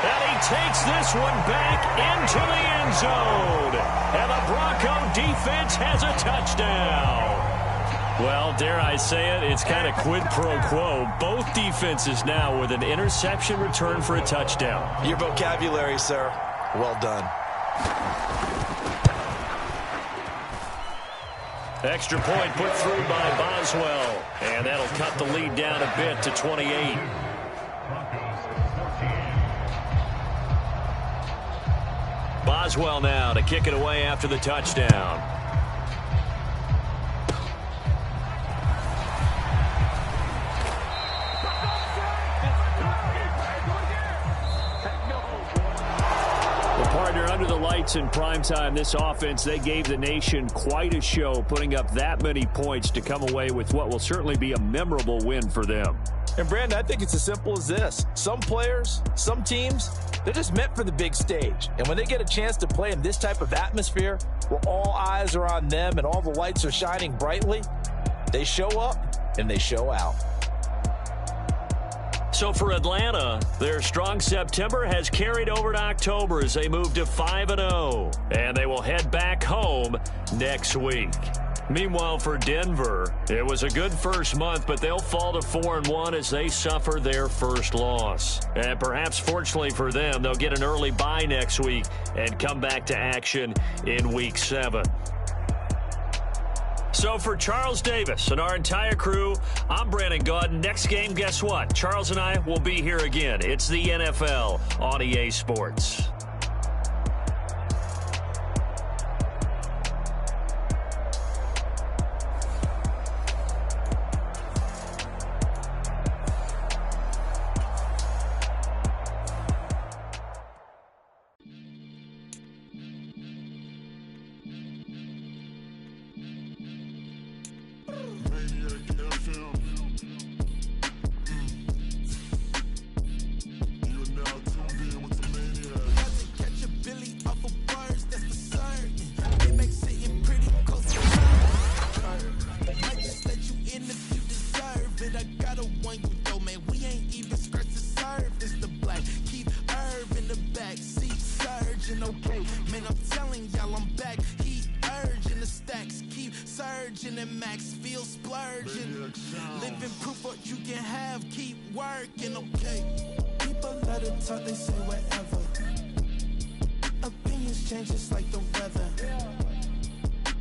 And he takes this one back into the end zone. And the Bronco defense has a touchdown. Well, dare I say it, it's kind of quid pro quo. Both defenses now with an interception return for a touchdown. Your vocabulary, sir. Well done. Extra point put through by Boswell. And that'll cut the lead down a bit to 28. Boswell now to kick it away after the touchdown. Well, partner, under the lights in primetime, this offense, they gave the nation quite a show, putting up that many points to come away with what will certainly be a memorable win for them. And, Brandon, I think it's as simple as this. Some players, some teams, they're just meant for the big stage. And when they get a chance to play in this type of atmosphere where all eyes are on them and all the lights are shining brightly, they show up and they show out. So for Atlanta, their strong September has carried over to October as they move to 5-0. And they will head back home next week. Meanwhile, for Denver, it was a good first month, but they'll fall to 4-1 as they suffer their first loss. And perhaps fortunately for them, they'll get an early bye next week and come back to action in Week 7. So for Charles Davis and our entire crew, I'm Brandon Gaudin. Next game, guess what? Charles and I will be here again. It's the NFL on EA Sports. spending max, feel splurging. Living proof what you can have, keep working, okay. People let it talk, they say whatever. Opinions change just like the weather.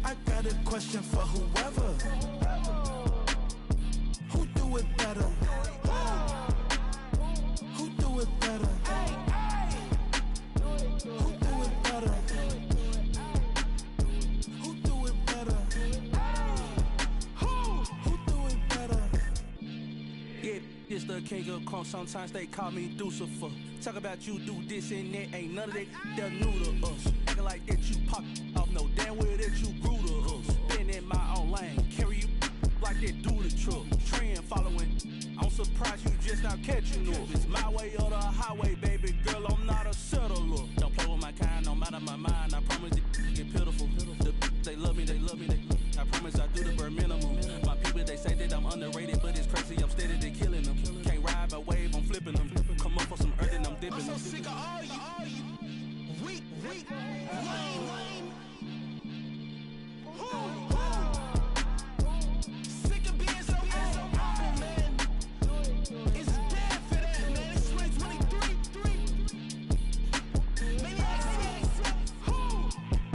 I got a question for whoever. Who do it better? Who do it better? Who do it better? Who do it better? Who do it better? Yeah, it's the king of crunk. Sometimes they call me Lucifer. Talk about you do this and that. Ain't none of that they're new to us. Acting like that you pop off. No damn well that you grew to us. Been in my own lane. Carry you like that do the truck. Trend following. I'm surprised you just now catching up. It's my way or the highway, baby girl. I'm not a settler. Don't play with my kind, no matter my mind. I promise it get pitiful. They love me, they love me, I promise I do the bare minimum. My people, they say that I'm underrated, but it's crazy, I'm steady, they killing them. Can't ride my wave, I'm flipping them. Come up for some earth and I'm dipping them. I'm so sick of all you. Weak, lame. Sick of being so humble, man. It's dead for that, man. It's 2023. Maniacs. Who?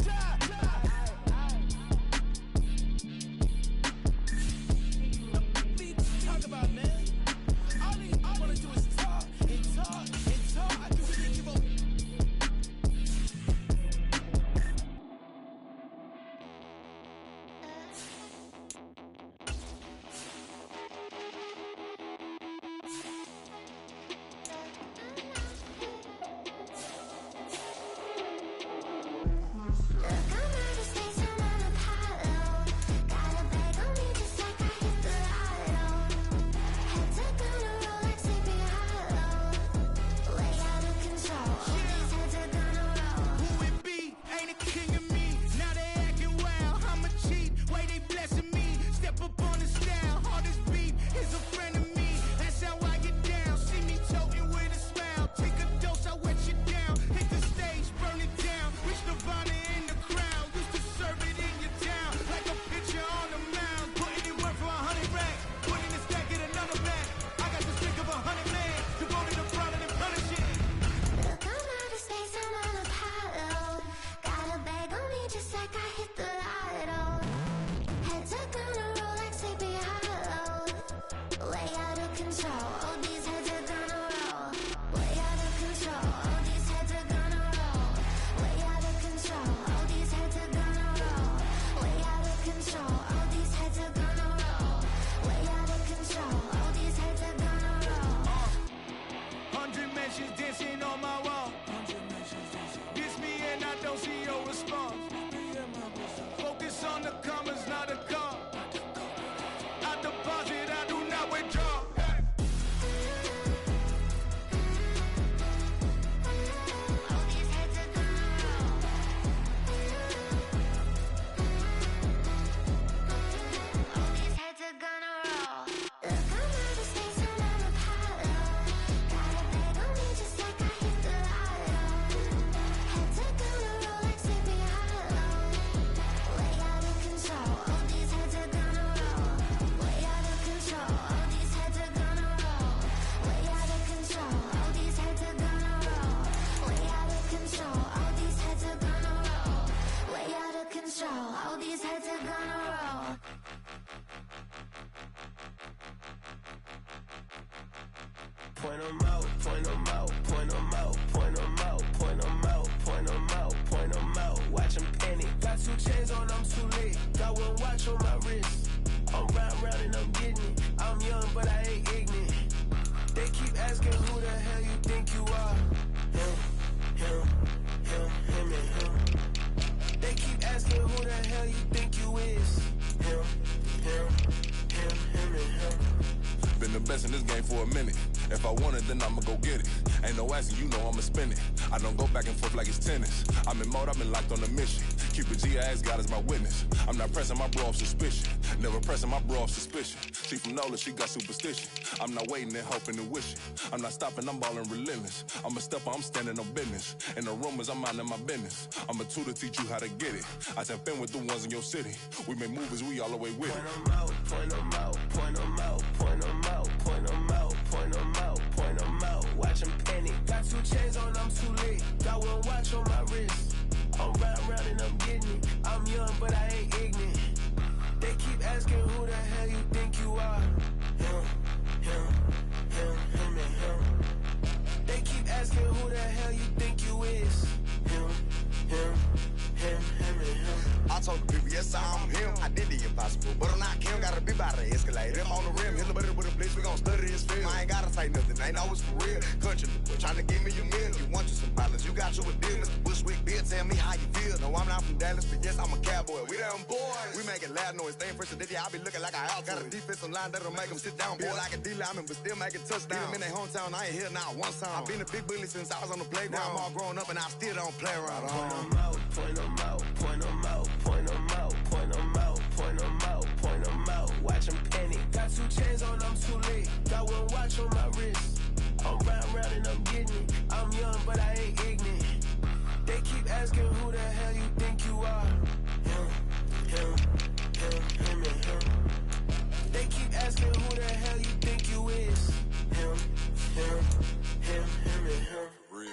Die. Talk about, man. All I wanna do is talk and talk and talk. I can really give up. Point 'em out, point 'em out, point 'em out, point 'em out, point 'em out, point 'em out, point 'em out. Watch 'em panic. Got 2 chains on, I'm too late. Got 1 watch on my wrist. I'm round and I'm getting it. I'm young, but I ain't ignorant. They keep asking who the hell you think you are. Him and him. They keep asking who the hell you think you is. Him and him. Been the best in this game for a minute. If I want it, then I'ma go get it. Ain't no asking, you know I'ma spend it. I don't go back and forth like it's tennis. I'm in mode, I've been locked on a mission. Keep a G, I ask God as my witness. I'm not pressing my bro off suspicion. Never pressing my bro off suspicion. She from Nola, she got superstition. I'm not waiting and hoping and wishing. I'm not stopping, I'm ballin' relentless. I'm a stepper, I'm standing on business. In the rumors, I'm minding my business. I'm a tutor, teach you how to get it. I tap in with the ones in your city. We make movies, we all the way with it. Point them out, point them out, point them out, point them out, point them out, point them out, point them out. Watch them penny. Got 2 chains on, I'm too late. Got 1 watch on my wrist. I'm round and I'm getting it. I'm young, but I ain't ignorant. They keep asking who the hell you think you are. Him, and him. They keep asking who the hell you think you is. Him, and him. I told the people, yes, I'm him. I did the impossible, but I'm not him. Gotta be by the escalate. Him on the rim, hit the butter with a blitz. We gon' study his film. I ain't gotta say nothing, ain't always for real. Country, tryna give me a meal. You want you some pilots, you got you a deal. Mr. Bushwick, Bill, tell me how you feel. No, I'm not from Dallas, but yes, I'm a cowboy. We them boys. We making loud noise. Staying first today, I be looking like a house. Got a defensive line that'll make them sit down. Feel like a D-lineman, but still making touchdowns. Get them in their hometown, I ain't here now one time. I been a big bully since I was on the playground. Now I'm all grown up and I still don't play around. Point them out, point them out, point them out, point them out, point them out, point them out, point them out. Watch them penny. Got 2 chains on, I'm too late. Got 1 watch on my wrist. I'm round and I'm getting it. I'm young, but I ain't ignorant. They keep asking who the hell you think you are. Him, and him. They keep asking who the hell you think you is. Him, and him. Real.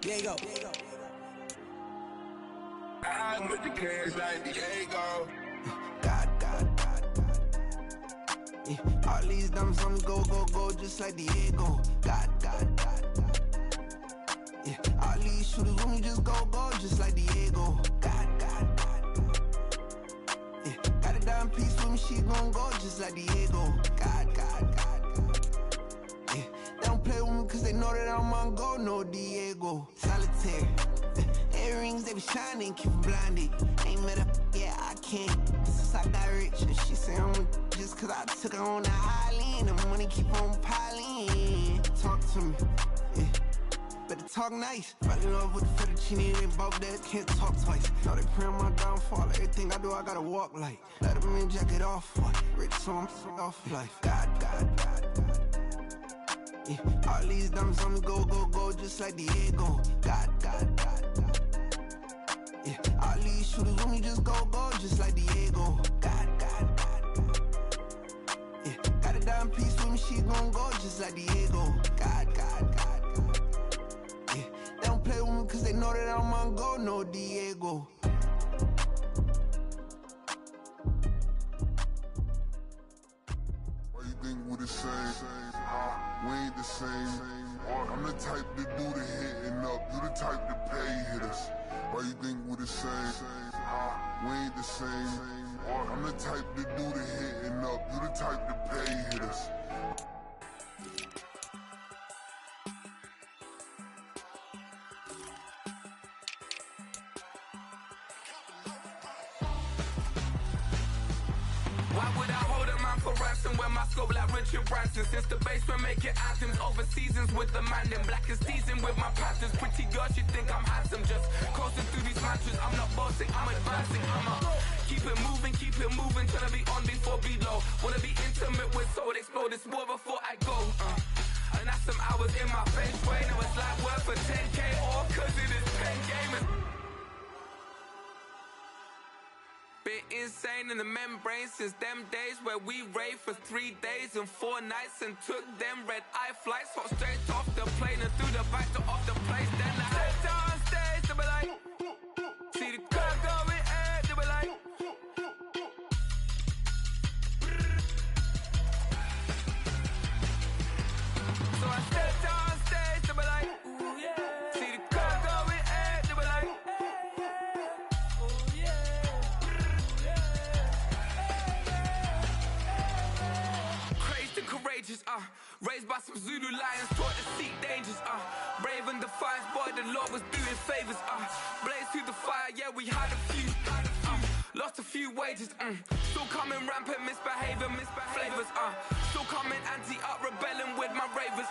Diego. I'm with the cash like Diego. God. Yeah. All these diamonds on the go, just like Diego. God. Yeah. All these shooters when we just go, just like Diego. God. she gon' go just like Diego. God. Yeah, they don't play with me cause they know that I'm on go, no Diego. Solitaire. Earrings, they be shining, keep them blinded. Ain't met up, yeah, I can't. Since I got rich, and she say I'm just cause I took her on the island. The money keep on piling. Talk to me, yeah. Better talk nice. Fell in love with the fettuccine, they both dead, can't talk twice. Now they pray on my downfall, everything I do, I gotta walk like. Let them in, jacket off, what? Rich, so I'm off life. God. Yeah, all these diamonds on me, go, just like Diego. God. Yeah, all these shooters with me, just go, just like Diego. God. Yeah, got a dime piece with me, she gon' go just like Diego. God. Yeah, they don't play with me cause they know that I'm on go, no Diego. Why you think we the same? We ain't the same. I'm the type to do the hitting up, you the type to pay hitters. Why you think we the same? We ain't the same. I'm the type to do the hitting up, you the type to pay hitters. Why would I hold a man for ransom when my scope like Richard Branson? Since the basement making anthems over seasons with the man, then black is teasing with my patterns. Pretty girl, she think I'm handsome, just coasting through these mantras. I'm not bossing, I'm advancing. I'ma keep it moving, tryna be on before be low. Wanna be intimate with soul, explode this war before I go. And that's some hours in my bench way. Now it's like work for 10K, all cause it is pen gaming. Been insane in the membrane since them days where we raved for 3 days and 4 nights and took them red-eye flights. Hot straight off the plane and through the back door of the place. Then I stepped on stage, they were like, see the crowd going air, they were like, so I stepped on stage, they were like, ooh yeah. See the crowd going air, they were like, courageous, raised by some Zulu lions, taught to seek dangers, brave and defiant, boy, the Lord was doing favors, blaze through the fire, yeah, we had a few, lost a few wages, still coming rampant, misbehaving, flavors, still coming anti-up, rebelling with my ravers,